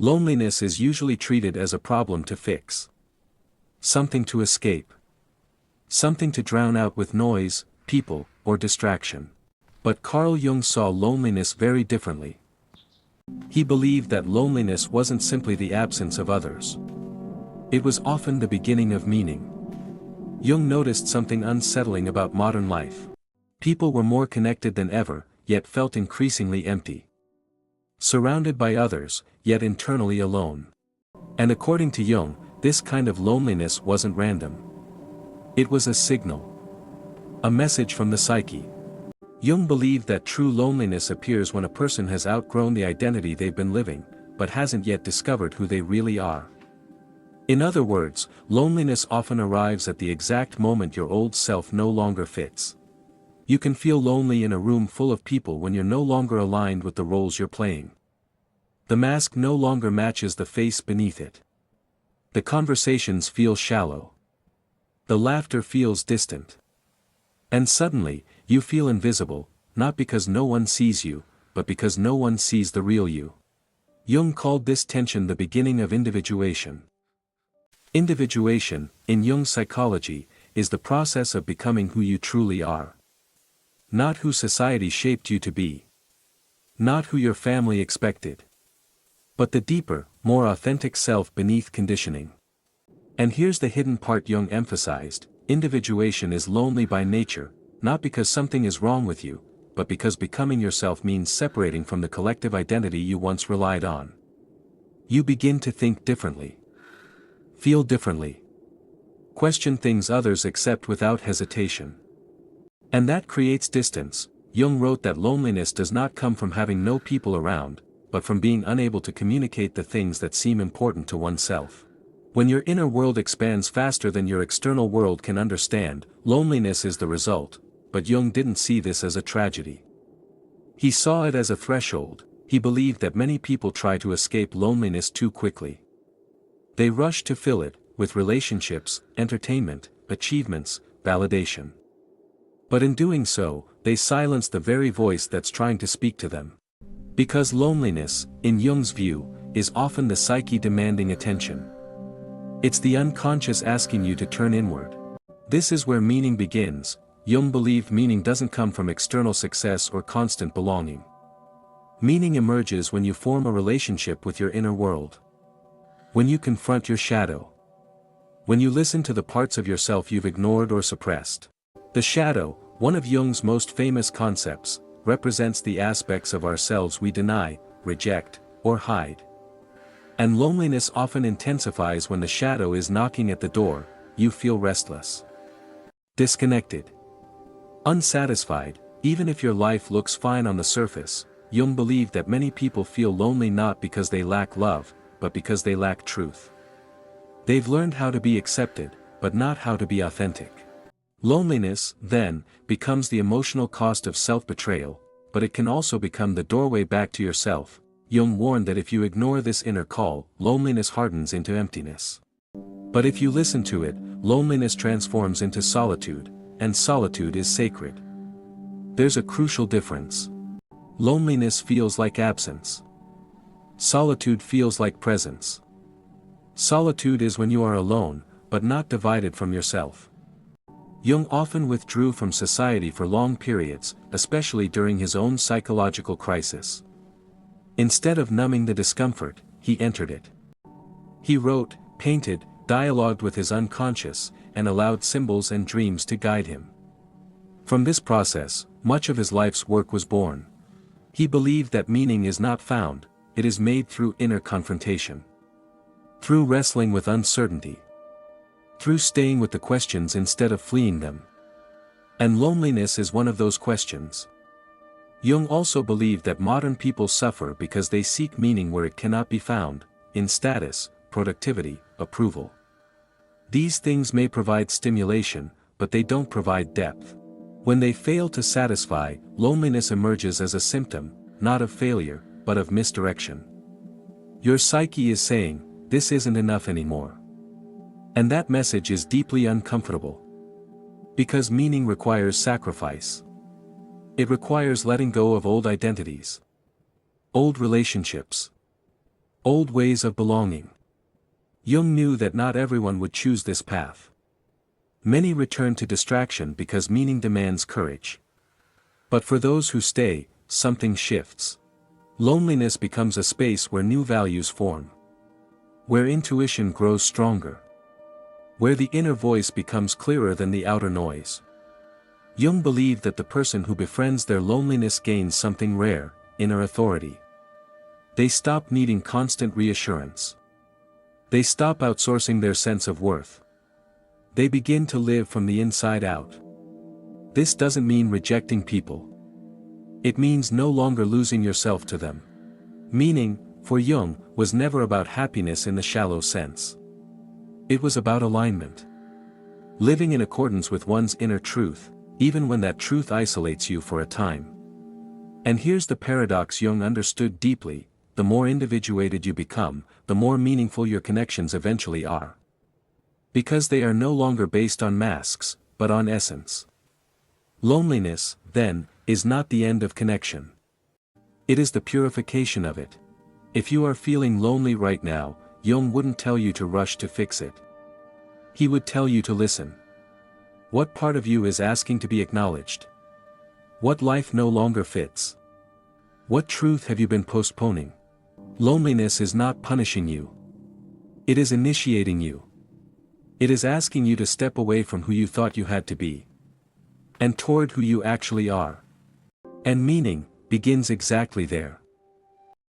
Loneliness is usually treated as a problem to fix. Something to escape. Something to drown out with noise, people, or distraction. But Carl Jung saw loneliness very differently. He believed that loneliness wasn't simply the absence of others. It was often the beginning of meaning. Jung noticed something unsettling about modern life. People were more connected than ever, yet felt increasingly empty. Surrounded by others, yet internally alone. And according to Jung, this kind of loneliness wasn't random. It was a signal. A message from the psyche. Jung believed that true loneliness appears when a person has outgrown the identity they've been living, but hasn't yet discovered who they really are. In other words, loneliness often arrives at the exact moment your old self no longer fits. You can feel lonely in a room full of people when you're no longer aligned with the roles you're playing. The mask no longer matches the face beneath it. The conversations feel shallow. The laughter feels distant. And suddenly, you feel invisible, not because no one sees you, but because no one sees the real you. Jung called this tension the beginning of individuation. Individuation, in Jung's psychology, is the process of becoming who you truly are. Not who society shaped you to be. Not who your family expected. But the deeper, more authentic self beneath conditioning. And here's the hidden part Jung emphasized: individuation is lonely by nature, not because something is wrong with you, but because becoming yourself means separating from the collective identity you once relied on. You begin to think differently. Feel differently. Question things others accept without hesitation. And that creates distance. Jung wrote that loneliness does not come from having no people around, but from being unable to communicate the things that seem important to oneself. When your inner world expands faster than your external world can understand, loneliness is the result, but Jung didn't see this as a tragedy. He saw it as a threshold. He believed that many people try to escape loneliness too quickly. They rush to fill it, with relationships, entertainment, achievements, validation. But in doing so, they silence the very voice that's trying to speak to them. Because loneliness, in Jung's view, is often the psyche demanding attention. It's the unconscious asking you to turn inward. This is where meaning begins. Jung believed meaning doesn't come from external success or constant belonging. Meaning emerges when you form a relationship with your inner world. When you confront your shadow. When you listen to the parts of yourself you've ignored or suppressed. The shadow, one of Jung's most famous concepts, represents the aspects of ourselves we deny, reject, or hide. And loneliness often intensifies when the shadow is knocking at the door. You feel restless. Disconnected. Unsatisfied. Even if your life looks fine on the surface, Jung believed that many people feel lonely not because they lack love, but because they lack truth. They've learned how to be accepted, but not how to be authentic. Loneliness, then, becomes the emotional cost of self-betrayal, but it can also become the doorway back to yourself. Jung warned that if you ignore this inner call, loneliness hardens into emptiness. But if you listen to it, loneliness transforms into solitude, and solitude is sacred. There's a crucial difference. Loneliness feels like absence. Solitude feels like presence. Solitude is when you are alone, but not divided from yourself. Jung often withdrew from society for long periods, especially during his own psychological crisis. Instead of numbing the discomfort, he entered it. He wrote, painted, dialogued with his unconscious, and allowed symbols and dreams to guide him. From this process, much of his life's work was born. He believed that meaning is not found, it is made through inner confrontation. Through wrestling with uncertainty. Through staying with the questions instead of fleeing them. And loneliness is one of those questions. Jung also believed that modern people suffer because they seek meaning where it cannot be found, in status, productivity, approval. These things may provide stimulation, but they don't provide depth. When they fail to satisfy, loneliness emerges as a symptom, not of failure, but of misdirection. Your psyche is saying, this isn't enough anymore. And that message is deeply uncomfortable. Because meaning requires sacrifice. It requires letting go of old identities. Old relationships. Old ways of belonging. Jung knew that not everyone would choose this path. Many return to distraction because meaning demands courage. But for those who stay, something shifts. Loneliness becomes a space where new values form. Where intuition grows stronger. Where the inner voice becomes clearer than the outer noise. Jung believed that the person who befriends their loneliness gains something rare, inner authority. They stop needing constant reassurance. They stop outsourcing their sense of worth. They begin to live from the inside out. This doesn't mean rejecting people. It means no longer losing yourself to them. Meaning, for Jung, was never about happiness in the shallow sense. It was about alignment. Living in accordance with one's inner truth, even when that truth isolates you for a time. And here's the paradox Jung understood deeply: the more individuated you become, the more meaningful your connections eventually are. Because they are no longer based on masks, but on essence. Loneliness, then, is not the end of connection. It is the purification of it. If you are feeling lonely right now, Jung wouldn't tell you to rush to fix it. He would tell you to listen. What part of you is asking to be acknowledged? What life no longer fits? What truth have you been postponing? Loneliness is not punishing you. It is initiating you. It is asking you to step away from who you thought you had to be. And toward who you actually are. And meaning begins exactly there.